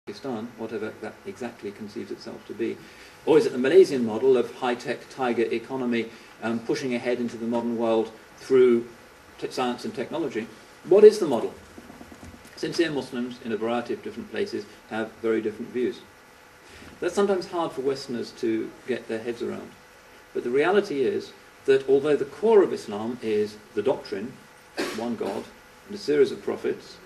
Pakistan, whatever that exactly conceives itself to be? Or is it the Malaysian model of high-tech tiger economy pushing ahead into the modern world through science and technology? What is the model? Sincere Muslims in a variety of different places have very different views. That's sometimes hard for Westerners to get their heads around. But the reality is that although the core of Islam is the doctrine, one God, and a series of prophets,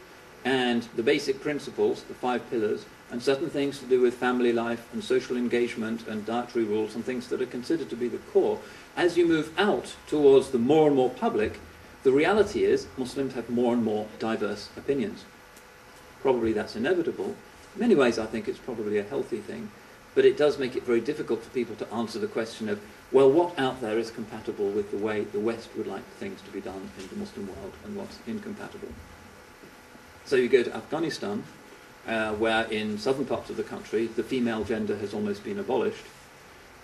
and the basic principles, the 5 pillars, and certain things to do with family life and social engagement and dietary rules and things that are considered to be the core, as you move out towards the more and more public, the reality is Muslims have more and more diverse opinions. Probably that's inevitable. In many ways I think it's probably a healthy thing, but it does make it very difficult for people to answer the question of, well, what out there is compatible with the way the West would like things to be done in the Muslim world and what's incompatible. So you go to Afghanistan, where in southern parts of the country the female gender has almost been abolished,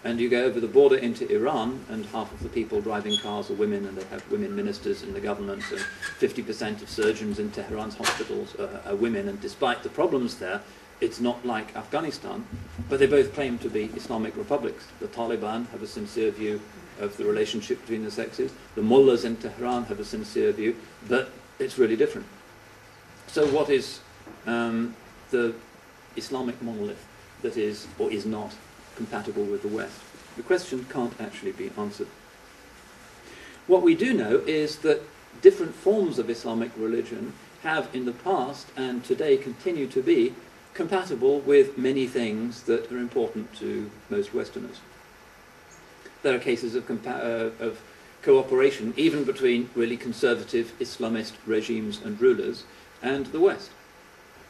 and you go over the border into Iran, and half of the people driving cars are women, and they have women ministers in the government, and 50% of surgeons in Tehran's hospitals are women, and despite the problems there, it's not like Afghanistan, but they both claim to be Islamic republics. The Taliban have a sincere view of the relationship between the sexes, the mullahs in Tehran have a sincere view, but it's really different. So what is the Islamic monolith that is or is not compatible with the West? The question can't actually be answered. What we do know is that different forms of Islamic religion have in the past and today continue to be compatible with many things that are important to most Westerners. There are cases of cooperation even between really conservative Islamist regimes and rulers and the West,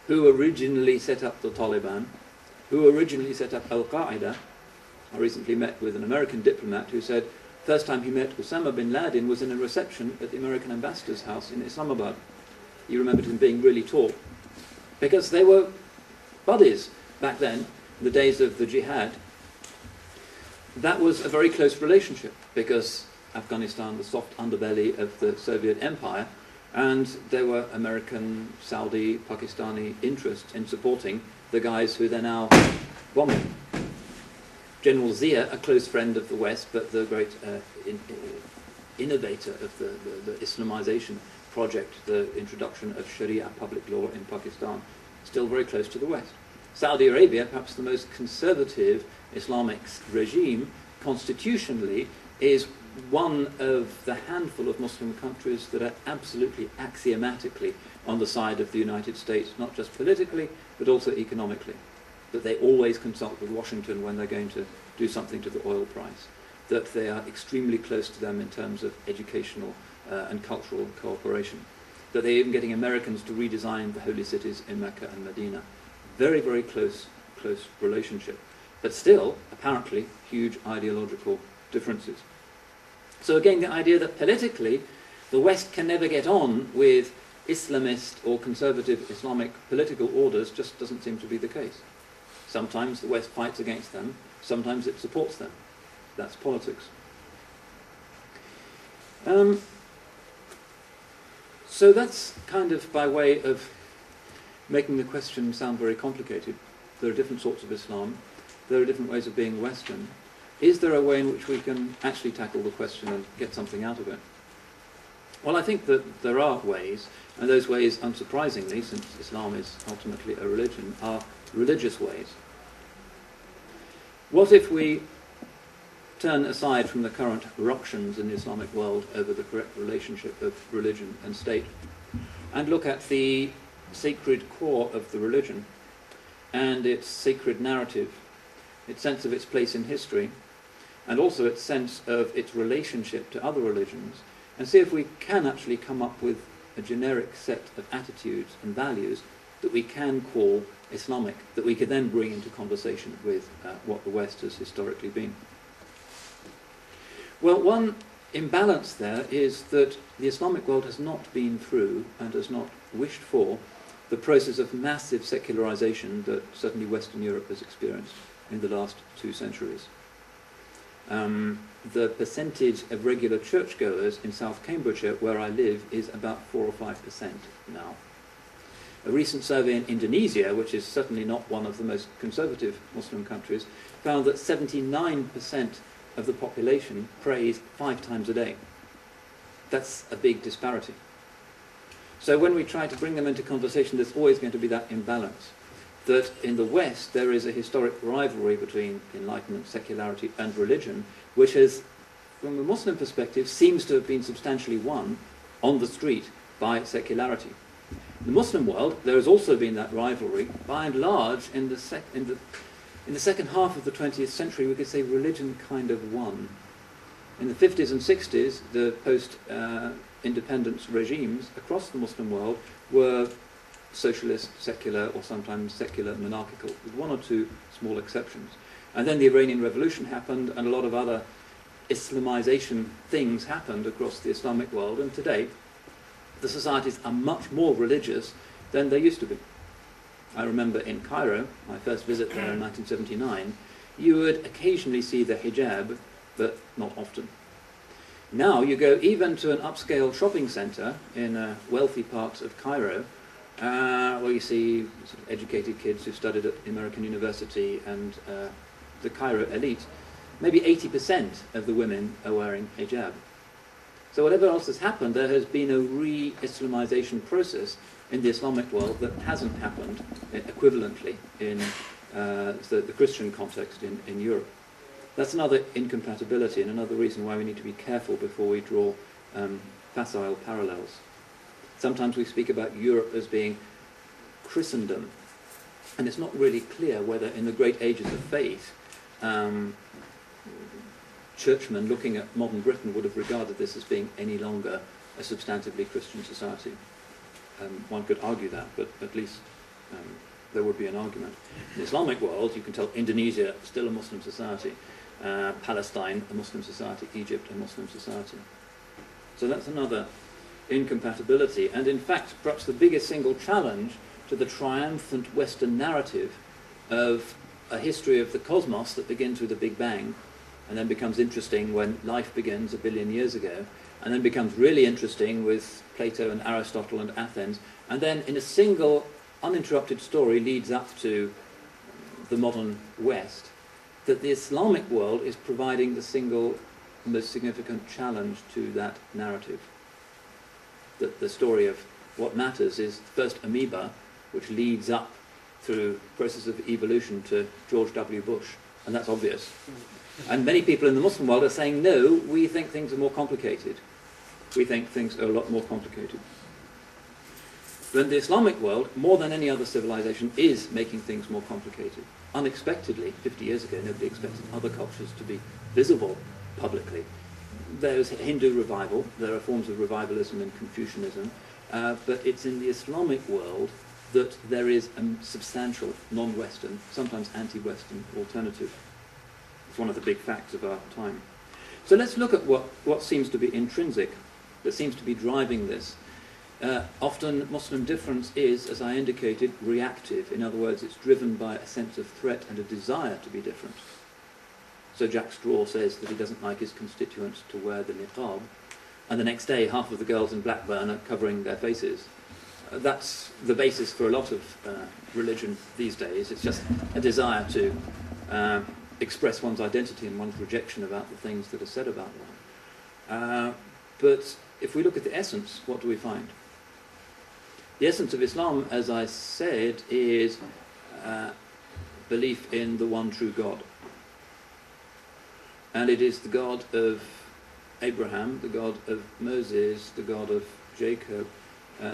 who originally set up the Taliban, who originally set up Al-Qaeda. I recently met with an American diplomat who said first time he met Osama bin Laden was in a reception at the American ambassador's house in Islamabad. He remembered him being really tall, because they were buddies back then, in the days of the jihad. That was a very close relationship, because Afghanistan was the soft underbelly of the Soviet Empire, and there were American, Saudi, Pakistani interests in supporting the guys who they're now bombing. General Zia, a close friend of the West, but the great innovator of the Islamization project, the introduction of Sharia public law in Pakistan, still very close to the West. Saudi Arabia, perhaps the most conservative Islamic regime, constitutionally, is one of the handful of Muslim countries that are absolutely axiomatically on the side of the United States, not just politically, but also economically. That they always consult with Washington when they're going to do something to the oil price. That they are extremely close to them in terms of educational and cultural cooperation. That they're even getting Americans to redesign the holy cities in Mecca and Medina. Very, very close relationship. But still, apparently, huge ideological differences. So again, the idea that politically the West can never get on with Islamist or conservative Islamic political orders just doesn't seem to be the case. Sometimes the West fights against them, sometimes it supports them. That's politics. So that's kind of by way of making the question sound very complicated. There are different sorts of Islam, there are different ways of being Western. Is there a way in which we can actually tackle the question and get something out of it? Well, I think that there are ways, and those ways, unsurprisingly, since Islam is ultimately a religion, are religious ways. What if we turn aside from the current ructions in the Islamic world over the correct relationship of religion and state, and look at the sacred core of the religion, and its sacred narrative, its sense of its place in history, and also its sense of its relationship to other religions, and see if we can actually come up with a generic set of attitudes and values that we can call Islamic, that we could then bring into conversation with what the West has historically been. Well, one imbalance there is that the Islamic world has not been through and has not wished for the process of massive secularization that certainly Western Europe has experienced in the last 2 centuries. The percentage of regular churchgoers in South Cambridgeshire, where I live, is about 4 or 5% now. A recent survey in Indonesia, which is certainly not one of the most conservative Muslim countries, found that 79% of the population prays 5 times a day. That's a big disparity. So when we try to bring them into conversation, there's always going to be that imbalance. That in the West there is a historic rivalry between enlightenment, secularity and religion, which has, from a Muslim perspective, seems to have been substantially won on the street by secularity. In the Muslim world, there has also been that rivalry. By and large, in the second half of the 20th century, we could say religion kind of won. In the 50s and 60s, the post-independence regimes across the Muslim world were socialist, secular, or sometimes secular monarchical, with 1 or 2 small exceptions. And then the Iranian Revolution happened, and a lot of other Islamization things happened across the Islamic world, and today the societies are much more religious than they used to be. I remember in Cairo, my first visit there in 1979, you would occasionally see the hijab, but not often. Now you go even to an upscale shopping centre in wealthy parts of Cairo, where you see sort of educated kids who studied at the American University and the Cairo elite. Maybe 80% of the women are wearing hijab. So whatever else has happened, there has been a re-Islamization process in the Islamic world that hasn't happened equivalently in the Christian context in Europe. That's another incompatibility and another reason why we need to be careful before we draw facile parallels. Sometimes we speak about Europe as being Christendom, and it's not really clear whether in the great ages of faith churchmen looking at modern Britain would have regarded this as being any longer a substantively Christian society. One could argue that, but at least there would be an argument. In the Islamic world, you can tell Indonesia still a Muslim society, Palestine a Muslim society, Egypt a Muslim society. So that's another incompatibility, and in fact perhaps the biggest single challenge to the triumphant Western narrative of a history of the cosmos that begins with the Big Bang and then becomes interesting when life begins 1 billion years ago, and then becomes really interesting with Plato and Aristotle and Athens, and then in a single uninterrupted story leads up to the modern West, that the Islamic world is providing the single most significant challenge to that narrative. That the story of what matters is first amoeba, which leads up through process of evolution to George W. Bush, and that's obvious. And many people in the Muslim world are saying, no, we think things are more complicated. We think things are a lot more complicated. But the Islamic world, more than any other civilization, is making things more complicated. Unexpectedly, 50 years ago, nobody expected other cultures to be visible publicly. There's Hindu revival, there are forms of revivalism and Confucianism, but it's in the Islamic world that there is a substantial non-Western, sometimes anti-Western alternative. It's one of the big facts of our time. So let's look at what seems to be intrinsic, that seems to be driving this. Often Muslim difference is, as I indicated, reactive. In other words, it's driven by a sense of threat and a desire to be different. So Jack Straw says that he doesn't like his constituents to wear the niqab, and the next day half of the girls in Blackburn are covering their faces. That's the basis for a lot of religion these days. It's just a desire to express one's identity and one's rejection about the things that are said about one. But if we look at the essence, what do we find? The essence of Islam, as I said, is belief in the one true God. And it is the God of Abraham, the God of Moses, the God of Jacob,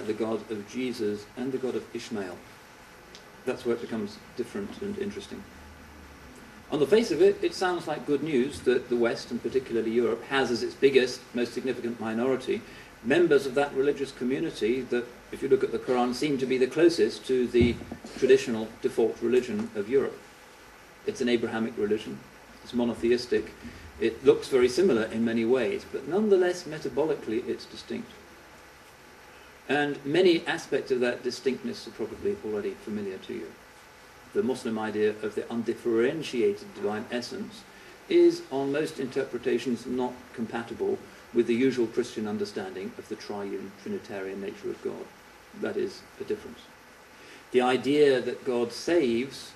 the God of Jesus, and the God of Ishmael. That's where it becomes different and interesting. On the face of it, it sounds like good news that the West, and particularly Europe, has as its biggest, most significant minority members of that religious community that, if you look at the Quran, seem to be the closest to the traditional default religion of Europe. It's an Abrahamic religion. It's monotheistic. It looks very similar in many ways, but nonetheless, metabolically, it's distinct. And many aspects of that distinctness are probably already familiar to you. The Muslim idea of the undifferentiated divine essence is, on most interpretations, not compatible with the usual Christian understanding of the triune, Trinitarian nature of God. That is a difference. the idea that God saves